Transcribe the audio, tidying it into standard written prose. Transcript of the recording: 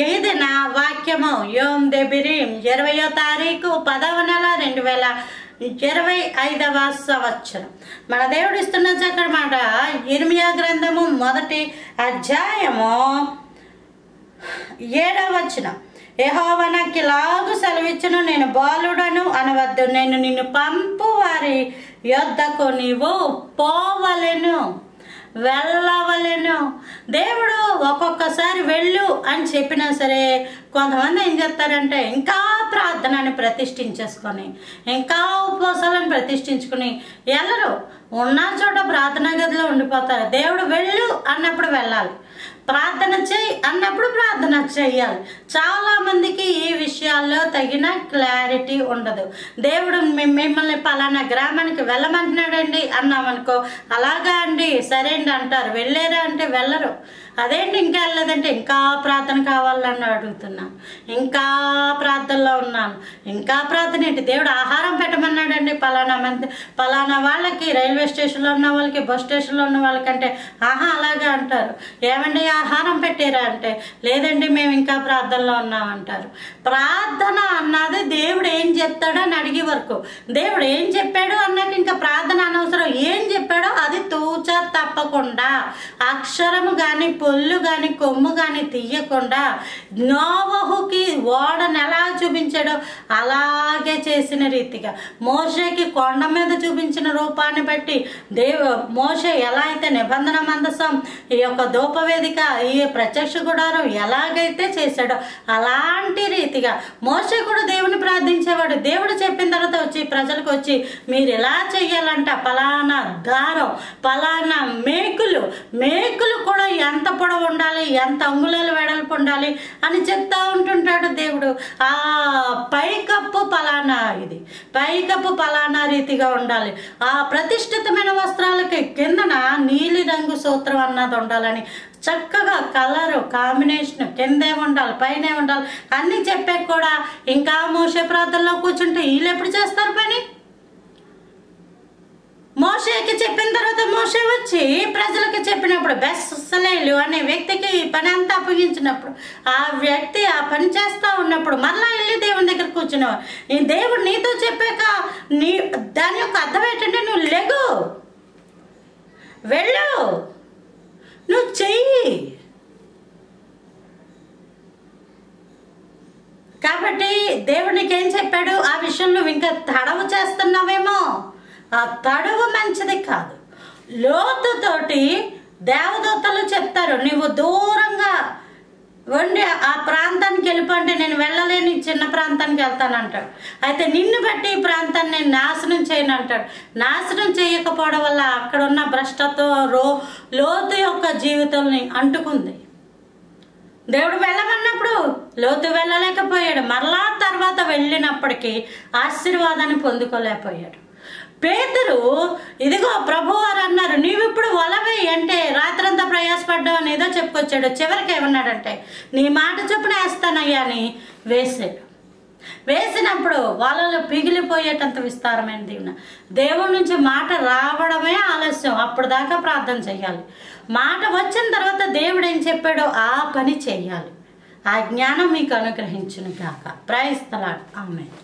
ఇది నా వాక్యము. యోమ్ దెబిరీం 20వ తారీఖు 10వ నెల 2025వ సంవత్సరం. మన దేవుడు ఇస్తున్న చక్కటి మాట ఇర్మియా గ్రంథము 1వ అధ్యాయము 7వ వచనం. యెహోవా నాకిలాగు సెలవిచ్చును, నేను బాలుడను అనవద్దు, నేను నిన్ను పంపు వారి యొద్దకు నీవు పోవలెను, వెళ్ళవలెను. దేవుడు ఒక్కొక్కసారి వెళ్ళు అని చెప్పినా సరే కొంతమంది ఏం చేస్తారంటే ఇంకా ప్రార్థనని ప్రతిష్ఠించేసుకొని ఇంకా ఉపవాసాలను ప్రతిష్ఠించుకుని వెళ్ళరు. ఉన్న చోట ప్రార్థనా గదిలో ఉండిపోతారు. దేవుడు వెళ్ళు అన్నప్పుడు వెళ్ళాలి, ప్రార్థన చేయి అన్నప్పుడు ప్రార్థన చేయాలి. చాలా మందికి ఈ విషయాల్లో తగిన క్లారిటీ ఉండదు. దేవుడు మిమ్మల్ని పలానా గ్రామానికి వెళ్ళమంటున్నాడండి అన్నామనుకో, అలాగా అండి సరే అండి అంటారు. వెళ్ళారా అంటే వెళ్ళరు. అదేంటి ఇంకా వెళ్ళలేదంటే ఇంకా ప్రార్థన కావాలని అడుగుతున్నాను, ఇంకా ప్రార్థనలో ఉన్నాను, ఇంకా ప్రార్థన ఏంటి? దేవుడు ఆహారం పెట్టమన్నాడండి పలానా వాళ్ళకి, రైల్వే స్టేషన్లో ఉన్న వాళ్ళకి, బస్ స్టేషన్లో ఉన్న వాళ్ళకంటే ఆహా అలాగా అంటారు. ఏమండి ఆహారం పెట్టారా అంటే లేదండి మేము ఇంకా ప్రార్థనలో ఉన్నామంటారు. ప్రార్థన అన్నది దేవుడు ఏం చెప్తాడో అని అడిగే వరకు, దేవుడు ఏం చెప్పాడు అన్నాక ఇంకా ప్రార్థన అనవసరం. ఏం చెప్పాడో అది తూచా తప్పకుండా అక్షరము కానీ పొల్లు కానీ కొమ్ము కానీ తీయకుండా నోవహుకి ఓడను ఎలా చూపించాడో అలాగే చేసిన రీతిగా మోషేకి కొండ మీద చూపించిన రూపాన్ని బట్టి మోషే ఎలా అయితే నిబంధన మందసం, ఈ యొక్క ధూపవేదిక, ఈ ప్రత్యక్ష గుడారం ఎలాగైతే చేశాడో అలాంటి రీతిగా మోషే కూడా దేవుని ప్రార్థించేవాడు. దేవుడు చెప్పిన తర్వాత వచ్చి ప్రజలకు వచ్చి మీరు ఎలా చెయ్యాలంట, పలానా దారం, పలానా మేకులు కూడా ఎంత పొడవు ఉండాలి, ఎంత అంగుళాలు వెడల్పు ఉండాలి అని చెప్తా ఉంటుంటాడు దేవుడు. ఆ పైకప్పు పలానా రీతిగా ఉండాలి. ఆ ప్రతిష్ఠితమైన వస్త్రాలకి కిందన నీలి రంగు సూత్రం అన్నది ఉండాలని చక్కగా కలరు కాంబినేషన్ కిందే ఉండాలి పైనే ఉండాలి అన్నీ చెప్పే కూడా ఇంకా మోషే ప్రార్థనలో కూర్చుంటే వీళ్ళు ఎప్పుడు చేస్తారు పని? మోషేకి చెప్పిన తర్వాత మోషే వచ్చి ప్రజలకు చెప్పినప్పుడు బెస్సలేలు అనే వ్యక్తికి పని అంతా అప్పగించినప్పుడు ఆ వ్యక్తి ఆ పని చేస్తూ ఉన్నప్పుడు మళ్ళా వెళ్ళి దేవుని దగ్గర కూర్చున్నావు. ఈ దేవుడు నీతో చెప్పాక దాని యొక్క అర్థం ఏంటంటే నువ్వు లెగు, వెళ్ళు, నువ్వు చెయ్యి. కాబట్టి దేవుడికి ఏం చెప్పాడు ఆ విషయం నువ్వు ఇంకా తడవు చేస్తున్నావేమో, ఆ తడువు మంచిది కాదు. లోతుతోటి దేవదూతలు చెప్తారు నువ్వు దూరంగా వండి ఆ ప్రాంతానికి వెళ్ళిపోండి, నేను వెళ్ళలేని చిన్న ప్రాంతానికి వెళ్తానంటాడు. అయితే నిన్ను బట్టి ఈ ప్రాంతాన్ని నేను నాశనం చేయను అంటాడు. నాశనం చేయకపోవడం వల్ల అక్కడ ఉన్న భ్రష్టత్వం లోతు యొక్క జీవితాన్ని అంటుకుంది. దేవుడు వెళ్ళమన్నప్పుడు లోతు వెళ్ళలేకపోయాడు. మరలా తర్వాత వెళ్ళినప్పటికీ ఆశీర్వాదాన్ని పొందుకోలేకపోయాడు. పేతురు ఇదిగో ప్రభువారు అన్నారు నీవు ఇప్పుడు వలవే అంటే రాత్రంతా ప్రయాసపడ్డావు అని ఏదో చెప్పుకొచ్చాడు. చివరికి ఏమన్నాడంటే నీ మాట చొప్పున వేస్తానయ్యా అని వేసాడు. వేసినప్పుడు వలలు పిగిలిపోయేటంత విస్తారమైన దీవెన. దేవుడి నుంచి మాట రావడమే ఆలస్యం, అప్పుడు దాకా ప్రార్థన చెయ్యాలి. మాట వచ్చిన తర్వాత దేవుడు ఏం చెప్పాడో ఆ పని చెయ్యాలి. ఆ జ్ఞానం మీకు అనుగ్రహించును గాక. Praise the lord. ఆమేన్.